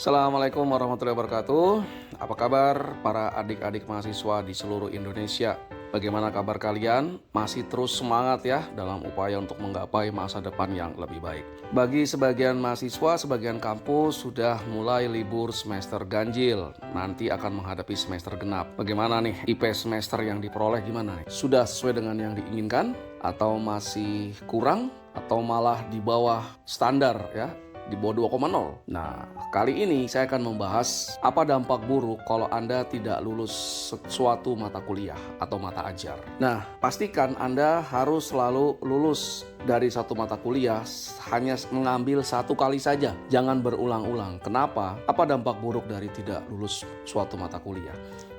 Assalamualaikum warahmatullahi wabarakatuh. Apa kabar para adik-adik mahasiswa di seluruh Indonesia? Bagaimana kabar kalian? Masih terus semangat ya dalam upaya untuk menggapai masa depan yang lebih baik. Bagi sebagian mahasiswa, sebagian kampus sudah mulai libur semester ganjil. Nanti akan menghadapi semester genap. Bagaimana nih IP semester yang diperoleh gimana nih? Sudah sesuai dengan yang diinginkan? Atau masih kurang? Atau malah di bawah standar ya? Di bawah 2,0. Nah, kali ini saya akan membahas apa dampak buruk kalau Anda tidak lulus suatu mata kuliah atau mata ajar. Nah, pastikan Anda harus selalu lulus dari satu mata kuliah hanya mengambil satu kali saja. Jangan berulang-ulang. Kenapa? Apa dampak buruk dari tidak lulus suatu mata kuliah?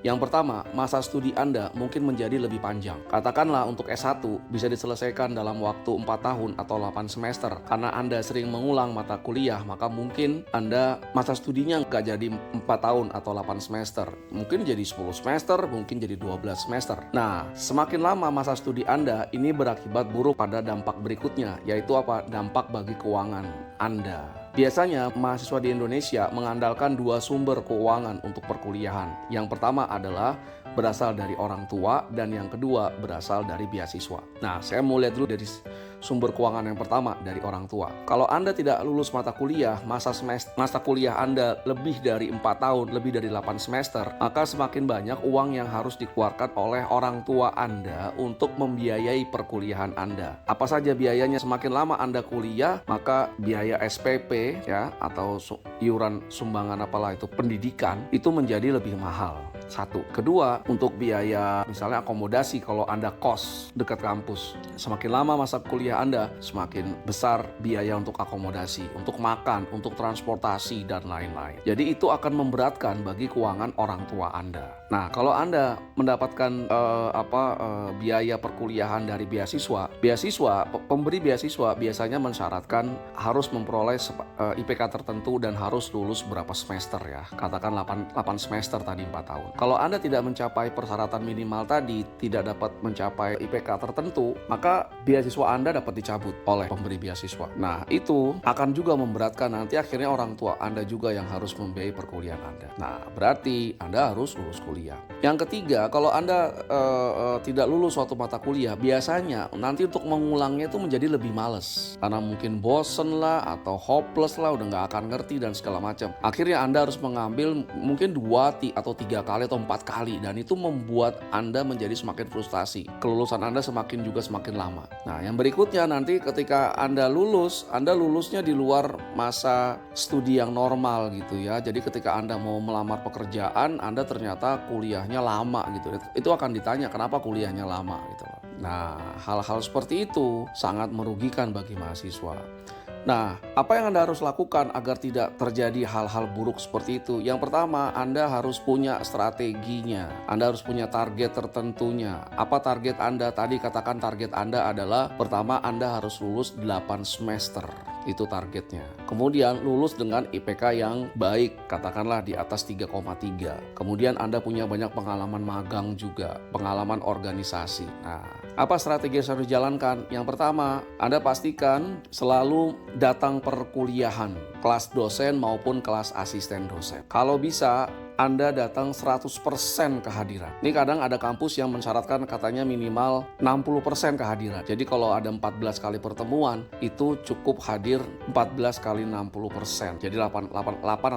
Yang pertama, masa studi Anda mungkin menjadi lebih panjang. Katakanlah untuk S1 bisa diselesaikan dalam waktu 4 tahun atau 8 semester. Karena Anda sering mengulang mata kuliah, maka mungkin Anda masa studinya nggak jadi 4 tahun atau 8 semester. Mungkin jadi 10 semester, mungkin jadi 12 semester. Nah, semakin lama masa studi Anda, ini berakibat buruk pada dampak berikutnya, yaitu apa? Dampak bagi keuangan Anda. Biasanya mahasiswa di Indonesia mengandalkan dua sumber keuangan untuk perkuliahan. Yang pertama adalah berasal dari orang tua dan yang kedua berasal dari beasiswa. Nah, saya mau lihat dulu dari sumber keuangan yang pertama dari orang tua. Kalau Anda tidak lulus mata kuliah, masa kuliah Anda lebih dari 4 tahun, lebih dari 8 semester, maka semakin banyak uang yang harus dikeluarkan oleh orang tua Anda untuk membiayai perkuliahan Anda. Apa saja biayanya? Semakin lama Anda kuliah, maka biaya SPP ya atau iuran sumbangan apalah itu pendidikan itu menjadi lebih mahal. Satu. Kedua, untuk biaya misalnya akomodasi kalau Anda kos dekat kampus. Semakin lama masa kuliah Anda, semakin besar biaya untuk akomodasi, untuk makan, untuk transportasi, dan lain-lain. Jadi itu akan memberatkan bagi keuangan orang tua Anda. Nah, kalau Anda mendapatkan biaya perkuliahan dari pemberi beasiswa biasanya mensyaratkan harus memperoleh IPK tertentu dan harus lulus berapa semester ya. Katakan 8 semester tadi 4 tahun. Kalau Anda tidak mencapai persyaratan minimal tadi, tidak dapat mencapai IPK tertentu, maka beasiswa Anda dapat dicabut oleh pemberi beasiswa. Nah, itu akan juga memberatkan nanti akhirnya orang tua Anda juga yang harus membiayai perkuliahan Anda. Nah, berarti Anda harus lulus kuliah. Yang ketiga, kalau Anda tidak lulus suatu mata kuliah, biasanya nanti untuk mengulangnya itu menjadi lebih males. Karena mungkin bosen lah atau hopeless lah, udah nggak akan ngerti dan segala macam. Akhirnya Anda harus mengambil mungkin 2 atau 3 kali atau 4 kali dan itu membuat Anda menjadi semakin frustasi. Kelulusan Anda semakin lama. Nah, yang berikutnya nanti ketika Anda lulusnya di luar masa studi yang normal gitu ya. Jadi ketika Anda mau melamar pekerjaan, Anda ternyata kuliahnya lama gitu. Itu akan ditanya kenapa kuliahnya lama gitu loh. Nah, hal-hal seperti itu sangat merugikan bagi mahasiswa. Nah, apa yang Anda harus lakukan agar tidak terjadi hal-hal buruk seperti itu? Yang pertama, Anda harus punya strateginya. Anda harus punya target tertentunya. Apa target Anda? Tadi katakan target Anda adalah pertama Anda harus lulus 8 semester. Itu targetnya. Kemudian lulus dengan IPK yang baik, katakanlah di atas 3,3. Kemudian Anda punya banyak pengalaman magang juga, pengalaman organisasi. Nah, apa strategi yang harus dijalankan? Yang pertama, Anda pastikan selalu datang perkuliahan, kelas dosen maupun kelas asisten dosen. Kalau bisa, Anda datang 100% kehadiran. Ini kadang ada kampus yang mensyaratkan katanya minimal 60% kehadiran. Jadi kalau ada 14 kali pertemuan, itu cukup hadir 14 kali 60%. Jadi 8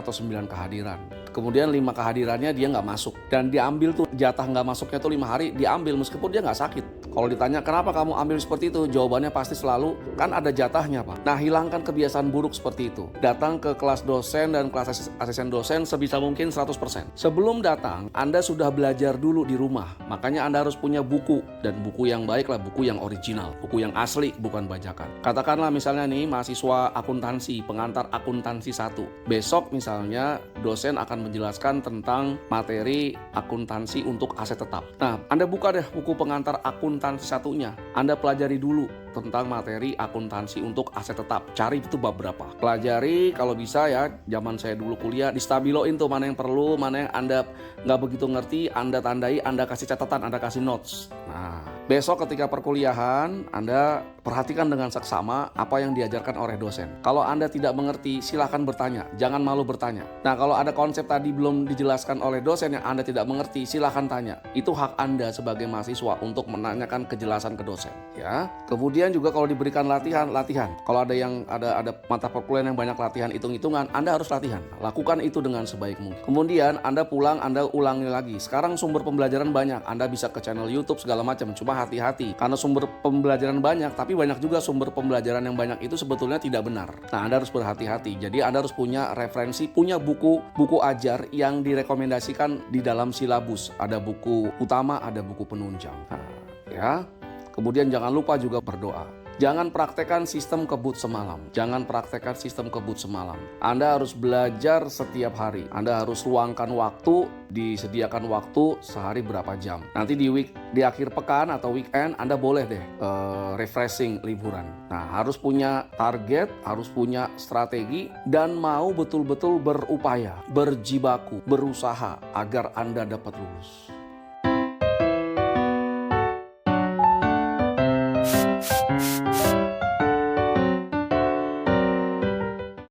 atau 9 kehadiran. Kemudian 5 kehadirannya dia nggak masuk. Dan diambil tuh jatah nggak masuknya tuh 5 hari, diambil meskipun dia nggak sakit. Kalau ditanya kenapa kamu ambil seperti itu, jawabannya pasti selalu kan ada jatahnya Pak. Nah, hilangkan kebiasaan buruk seperti itu. Datang ke kelas dosen dan kelas asisten dosen sebisa mungkin 100%. Sebelum datang, Anda sudah belajar dulu di rumah. Makanya Anda harus punya buku. Dan buku yang baik lah, buku yang original. Buku yang asli, bukan bajakan. Katakanlah misalnya nih, mahasiswa akuntansi, pengantar akuntansi 1. Besok misalnya, dosen akan menjelaskan tentang materi akuntansi untuk aset tetap. Nah, Anda buka deh buku pengantar akuntansi satunya. Anda pelajari dulu tentang materi akuntansi untuk aset tetap. Cari itu bab berapa. Pelajari kalau bisa ya, zaman saya dulu kuliah, distabiloin tuh mana yang perlu, mana yang Anda nggak begitu ngerti, Anda tandai, Anda kasih catatan, Anda kasih notes. Nah, besok ketika perkuliahan, Anda perhatikan dengan seksama apa yang diajarkan oleh dosen. Kalau Anda tidak mengerti, silakan bertanya, jangan malu bertanya. Nah, kalau ada konsep tadi belum dijelaskan oleh dosen yang Anda tidak mengerti, silakan tanya. Itu hak Anda sebagai mahasiswa untuk menanyakan kejelasan ke dosen, ya. Kemudian juga kalau diberikan latihan. Kalau ada mata perkuliahan yang banyak latihan hitung-hitungan, Anda harus latihan. Lakukan itu dengan sebaik mungkin. Kemudian Anda pulang, Anda ulangi lagi. Sekarang sumber pembelajaran banyak. Anda bisa ke channel YouTube segala macam. Cuma hati-hati karena sumber pembelajaran banyak, tapi banyak juga sumber pembelajaran yang banyak itu sebetulnya tidak benar. Nah, Anda harus berhati-hati. Jadi Anda harus punya referensi, punya buku ajar yang direkomendasikan di dalam silabus. Ada buku utama, ada buku penunjang. Nah, ya. Kemudian jangan lupa juga berdoa. Jangan praktekkan sistem kebut semalam. Anda harus belajar setiap hari. Anda harus luangkan waktu, disediakan waktu sehari berapa jam. Nanti di akhir pekan atau weekend Anda boleh deh refreshing liburan. Nah, harus punya target, harus punya strategi, dan mau betul-betul berupaya, berjibaku, berusaha agar Anda dapat lulus.